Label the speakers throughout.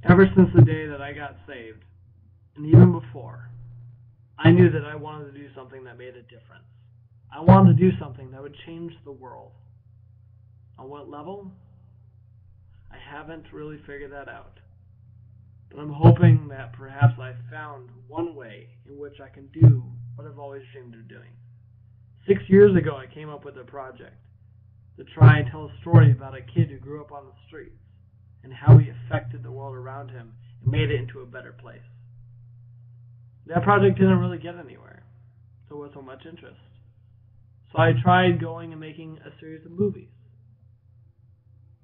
Speaker 1: Ever since the day that I got saved, and even before, I knew that I wanted to do something that made a difference. I wanted to do something that would change the world. On what level? I haven't really figured that out. But I'm hoping that perhaps I've found one way in which I can do what I've always dreamed of doing. 6 years ago, I came up with a project to try and tell a story about a kid who grew up on the streets and how he affected the world around him and made it into a better place. That project didn't really get anywhere. There wasn't so much interest. So I tried going and making a series of movies.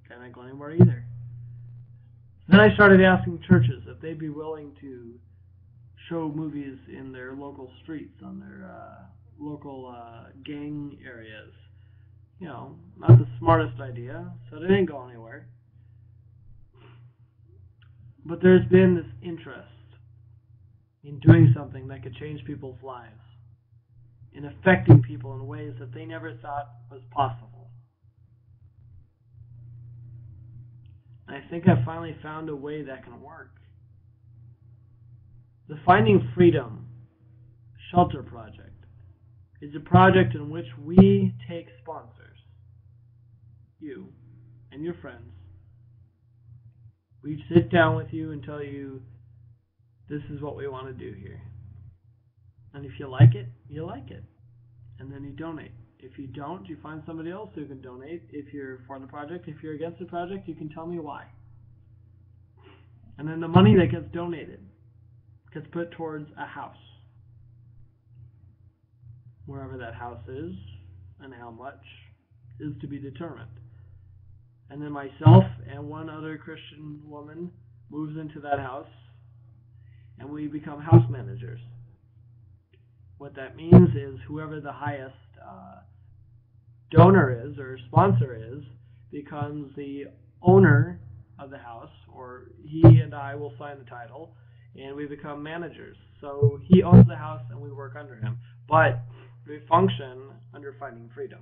Speaker 1: Didn't go anywhere either. Then I started asking churches if they'd be willing to show movies in their local streets, on their local gang areas. You know, not the smartest idea, so it didn't go anywhere. But there's been this interest in doing something that could change people's lives, in affecting people in ways that they never thought was possible. And I think I finally found a way that can work. The Finding Freedom Shelter Project is a project in which we take sponsors, you and your friends. We sit down with you and tell you, this is what we want to do here. And if you like it, you like it. And then you donate. If you don't, you find somebody else who can donate. If you're for the project, if you're against the project, you can tell me why. And then the money that gets donated gets put towards a house. Wherever that house is and how much is to be determined. And then myself and one other Christian woman moves into that house, and we become house managers. What that means is whoever the highest donor is or sponsor is becomes the owner of the house, or he and I will sign the title, and we become managers. So he owns the house and we work under him. But we function under Finding Freedom.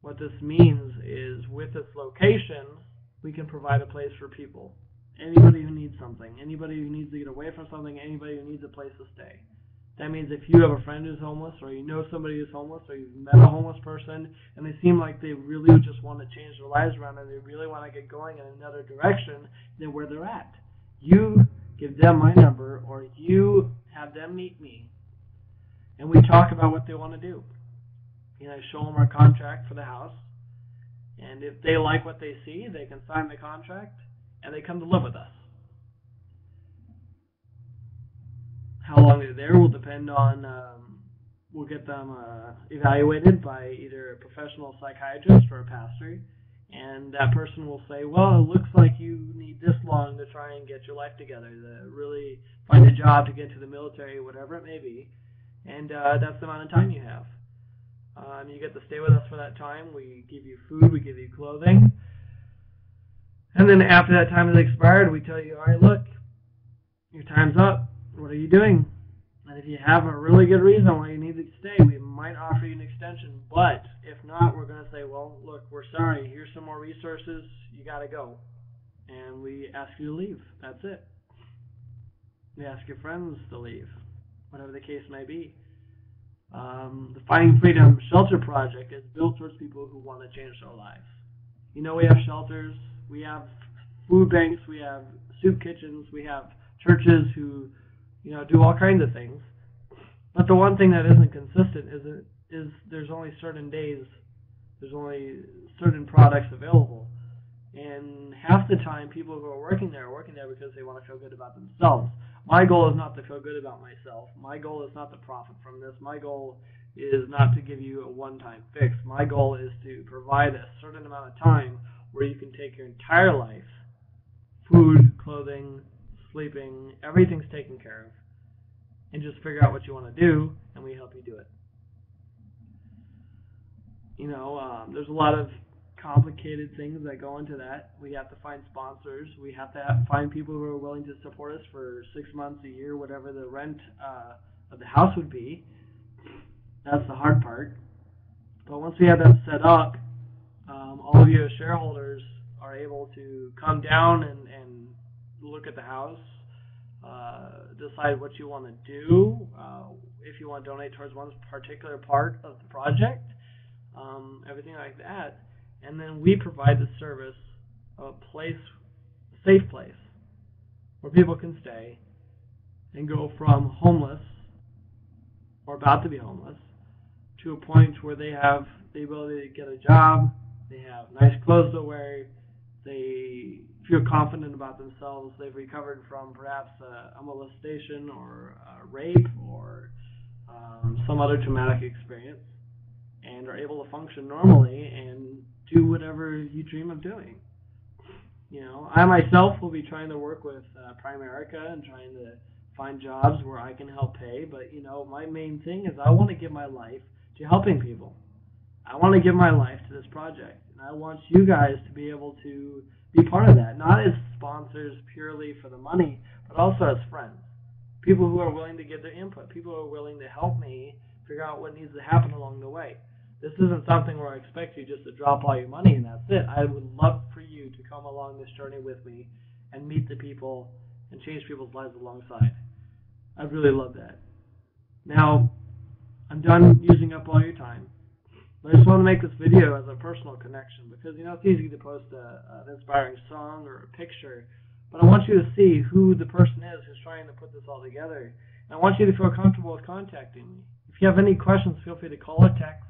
Speaker 1: What this means is with this location, we can provide a place for people. Anybody who needs something, anybody who needs to get away from something, anybody who needs a place to stay. That means if you have a friend who's homeless, or you know somebody who's homeless, or you've met a homeless person, and they seem like they really just want to change their lives around, and they really want to get going in another direction than where they're at. You give them my number, or you have them meet me, and we talk about what they want to do. And I show them our contract for the house, and if they like what they see, they can sign the contract, and they come to live with us. How long they're there will depend on, we'll get them evaluated by either a professional psychiatrist or a pastor, and that person will say, well, it looks like you need this long to try and get your life together, to really find a job, to get to the military, whatever it may be, and that's the amount of time you have. You get to stay with us for that time. We give you food, we give you clothing, and then after that time is expired, we tell you, all right, look, your time's up. What are you doing? And if you have a really good reason why you need to stay, we might offer you an extension. But if not, we're going to say, well, look, we're sorry. Here's some more resources. You got to go. And we ask you to leave. That's it. We ask your friends to leave, whatever the case may be. The Finding Freedom Shelter Project is built towards people who want to change their lives. You know, we have shelters. We have food banks. We have soup kitchens. We have churches who do all kinds of things. But the one thing that isn't consistent is there's only certain days, there's only certain products available. And half the time, people who are working there because they want to feel good about themselves. My goal is not to feel good about myself. My goal is not to profit from this. My goal is not to give you a one-time fix. My goal is to provide a certain amount of time where you can take your entire life, food, clothing, sleeping, everything's taken care of, and just figure out what you want to do, and we help you do it. There's a lot of complicated things that go into that. We have to find sponsors. We have to find people who are willing to support us for 6 months, a year, whatever the rent of the house would be. That's the hard part. But once we have that set up, all of you as shareholders are are able to come down and look at the house, decide what you want to do, if you want to donate towards one particular part of the project, everything like that. And then we provide the service of a safe place, where people can stay and go from homeless or about to be homeless to a point where they have the ability to get a job, they have nice clothes to wear, they feel confident about themselves, they've recovered from perhaps a molestation or a rape or some other traumatic experience, and are able to function normally and do whatever you dream of doing. I myself will be trying to work with Primerica and trying to find jobs where I can help pay, but my main thing is I want to give my life to helping people. I want to give my life to this project, and I want you guys to be able to be part of that, not as sponsors purely for the money, but also as friends. People who are willing to give their input, people who are willing to help me figure out what needs to happen along the way. This isn't something where I expect you just to drop all your money and that's it. I would love for you to come along this journey with me and meet the people and change people's lives alongside. I'd really love that. Now, I'm done using up all your time. I just want to make this video as a personal connection because, it's easy to post an inspiring song or a picture, but I want you to see who the person is who's trying to put this all together. And I want you to feel comfortable with contacting me. If you have any questions, feel free to call or text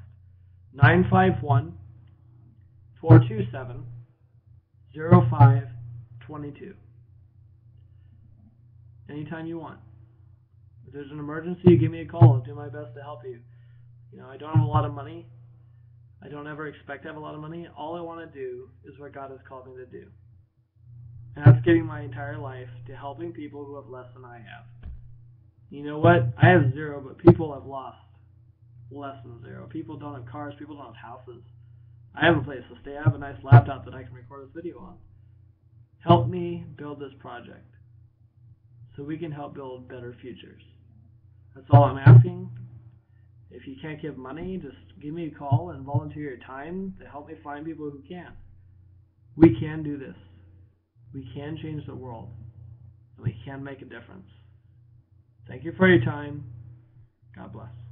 Speaker 1: 951-427-0522. Anytime you want. If there's an emergency, you give me a call. I'll do my best to help you. I don't have a lot of money. I don't ever expect to have a lot of money. All I want to do is what God has called me to do. And that's giving my entire life to helping people who have less than I have. You know what? I have zero, but people have lost less than zero. People don't have cars. People don't have houses. I have a place to stay. I have a nice laptop that I can record this video on. Help me build this project so we can help build better futures. That's all I'm asking. If you can't give money, just give me a call and volunteer your time to help me find people who can. We can do this. We can change the world. And we can make a difference. Thank you for your time. God bless.